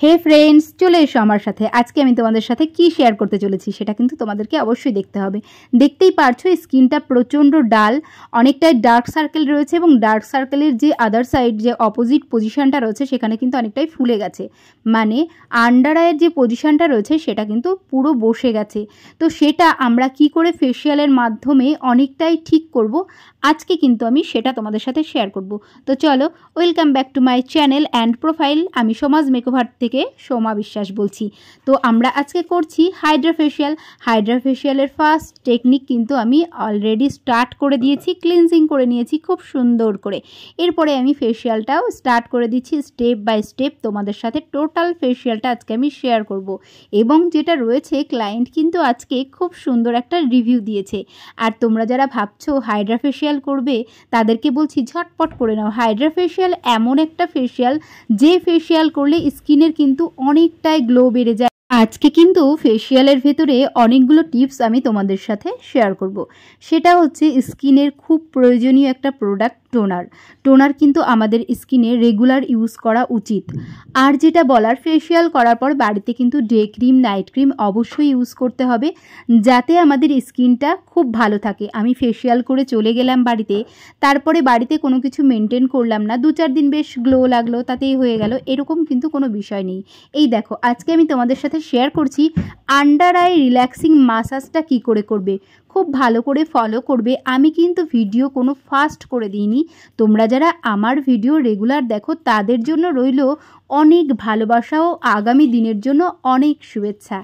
হে friends, চলে এসো আমার সাথে। আজকে আমি তোমাদের সাথে কি শেয়ার করতে চলেছি সেটা কিন্তু তোমাদেরকে অবশ্যই দেখতে হবে। দেখতেই পারছো স্কিনটা প্রচণ্ড ডাল, অনেকটাই ডার্ক সার্কেল রয়েছে এবং ডার্ক সার্কেলের যে আদার সাইড যে অপোজিট পজিশনটা রয়েছে সেখানে কিন্তু অনেকটাই ফুলে গেছে, মানে আন্ডার আইয়ের যে পজিশনটা রয়েছে সেটা কিন্তু পুরো বসে গেছে। তো সেটা আমরা কি করে ফেসিয়ালের মাধ্যমে অনেকটাই ঠিক করব, আজকে কিন্তু আমি সেটা তোমাদের সাথে শেয়ার করব। তো চলো, welcome back to my channel and profile. আমি সমাজ মেকওভার থেকে সোমা বিশ্বাস বলছি। তো আমরা আজকে করছি হাইড্রা ফেসিয়াল। হাইড্রা ফেসিয়ালের ফার্স্ট টেকনিক কিন্তু আমি অলরেডি স্টার্ট করে দিয়েছি, ক্লিনজিং করে নিয়েছি খুব সুন্দর করে। এরপরে আমি ফেসিয়ালটাও স্টার্ট করে দিচ্ছি স্টেপ বাই স্টেপ। তোমাদের সাথে টোটাল ফেসিয়ালটা আজকে আমি শেয়ার করব এবং যেটা রয়েছে ক্লায়েন্ট কিন্তু আজকে খুব সুন্দর একটা রিভিউ দিয়েছে। আর তোমরা যারা ভাবছো হাইড্রা ফেসিয়াল করবে তাদেরকে বলছি ঝটপট করে নাও। হাইড্রা ফেসিয়াল এমন একটা ফেসিয়াল যে ফেসিয়াল করলে স্কিনের কিন্তু অনেকটাই গ্লো বেড়ে যায়। আজকে কিন্তু ফেসিয়ালের ভেতরে অনেকগুলো টিপস আমি তোমাদের সাথে শেয়ার করব। সেটা হচ্ছে স্কিনের খুব প্রয়োজনীয় একটা প্রোডাক্ট টোনার। টোনার কিন্তু আমাদের স্কিনে রেগুলার ইউজ করা উচিত। আর যেটা বলার, ফেসিয়াল করার পর বাড়িতে কিন্তু ডে ক্রিম নাইট ক্রিম অবশ্যই ইউজ করতে হবে যাতে আমাদের স্কিনটা খুব ভালো থাকে। আমি ফেসিয়াল করে চলে গেলাম বাড়িতে, তারপরে বাড়িতে কোনো কিছু মেনটেন করলাম না, 2-4 দিন বেশ গ্লো লাগলো তাতেই হয়ে গেল, এরকম কিন্তু কোনো বিষয় নেই। এই দেখো, আজকে আমি তোমাদের সাথে শেয়ার করছি আন্ডার আই রিল্যাক্সিং মাসাজটা কি করে করবে। খুব ভালো করে ফলো করবে। আমি কিন্তু ভিডিও কোনো ফাস্ট করে দিইনি। তোমরা যারা আমার ভিডিও রেগুলার দেখো তাদের জন্য রইল অনেক ভালোবাসা ও আগামী দিনের জন্য অনেক শুভেচ্ছা।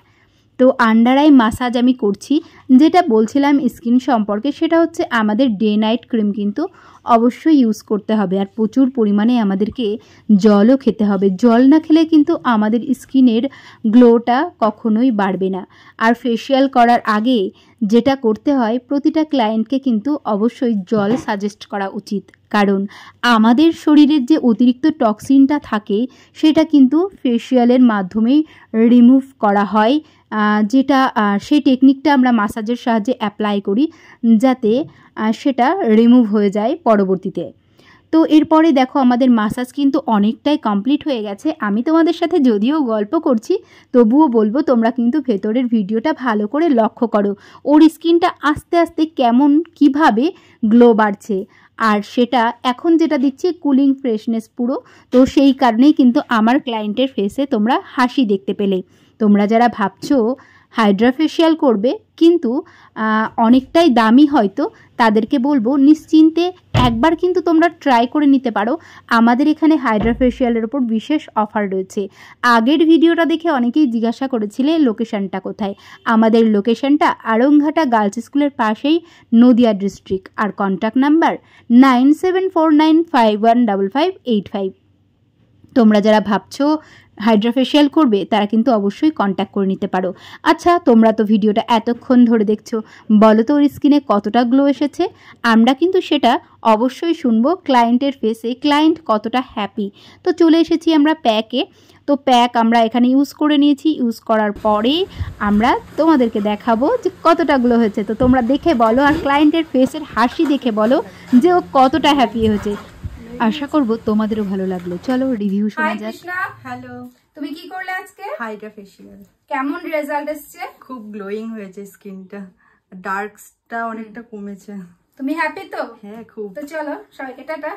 তো আন্ডার আই মাসাজ আমি করছি। যেটা বলছিলাম স্কিন সম্পর্কে, সেটা হচ্ছে আমাদের ডে নাইট ক্রিম কিন্তু অবশ্যই ইউজ করতে হবে। আর প্রচুর পরিমাণে আমাদেরকে জলও খেতে হবে। জল না খেলে কিন্তু আমাদের স্কিনের গ্লোটা কখনোই বাড়বে না। আর ফেসিয়াল করার আগে যেটা করতে হয়, প্রতিটা ক্লায়েন্টকে কিন্তু অবশ্যই জল সাজেস্ট করা উচিত, কারণ আমাদের শরীরের যে অতিরিক্ত টক্সিনটা থাকে সেটা কিন্তু ফেসিয়ালের মাধ্যমেই রিমুভ করা হয়। যেটা সেই টেকনিকটা আমরা মাসাজের সাহায্যে অ্যাপ্লাই করি যাতে সেটা রিমুভ হয়ে যায় পরবর্তীতে। তো এরপরে দেখো আমাদের মাসাজ কিন্তু অনেকটাই কমপ্লিট হয়ে গেছে। আমি তোমাদের সাথে যদিও গল্প করছি তবুও বলবো তোমরা কিন্তু ভেতরের ভিডিওটা ভালো করে লক্ষ্য করো, ওর স্কিনটা আস্তে আস্তে কেমন কিভাবে গ্লো বাড়ছে। আর সেটা এখন যেটা দিচ্ছি কুলিং ফ্রেশনেস পুরো। তো সেই কারণেই কিন্তু আমার ক্লায়েন্টের ফেসে তোমরা হাসি দেখতে পেলে। তোমরা যারা ভাবছো হাইড্রা ফেসিয়াল করবে কিন্তু অনেকটাই দামি হয়তো, তাদেরকে বলবো নিশ্চিন্তে একবার কিন্তু তোমরা ট্রাই করে নিতে পারো। আমাদের এখানে হাইড্রা ফেসিয়ালের ওপর বিশেষ অফার রয়েছে। আগের ভিডিওটা দেখে অনেকেই জিজ্ঞাসা করেছিলে লোকেশনটা কোথায়। আমাদের লোকেশনটা আড়ংঘাটা গার্লস স্কুলের পাশেই, নদিয়া ডিস্ট্রিক্ট। আর কন্ট্যাক্ট নাম্বার 9749515585। তোমরা যারা ভাবছো হাইড্রা ফেসিয়াল করবে তারা কিন্তু অবশ্যই কন্ট্যাক্ট করে নিতে পারো। আচ্ছা, তোমরা তো ভিডিওটা এতক্ষণ ধরে দেখছো, বলো তো ওর স্কিনে কতটা গ্লো এসেছে? আমরা কিন্তু সেটা অবশ্যই শুনবো ক্লায়েন্টের ফেসে, ক্লায়েন্ট কতটা হ্যাপি। তো চলে এসেছি আমরা প্যাকে। তো প্যাক আমরা এখানে ইউজ করে নিয়েছি। ইউজ করার পরে আমরা তোমাদেরকে দেখাবো যে কতটা গ্লো হয়েছে। তো তোমরা দেখে বলো আর ক্লায়েন্টের ফেসের হাসি দেখে বলো যে ও কতটা হ্যাপি হয়েছে। আশা করব তোমাদেরও ভালো লাগলো। চলো রিভিউ শোনা যাক। হ্যালো, তুমি কি করলে আজকে? Hydra facial. কেমন রেজাল্ট এসেছে? খুব গ্লোয়িং হয়েছে স্কিনটা, ডার্কসটা অনেকটা কমেছে। তুমি হ্যাপি তো? হ্যাঁ খুব। তো চলো সবাইকে টাটা।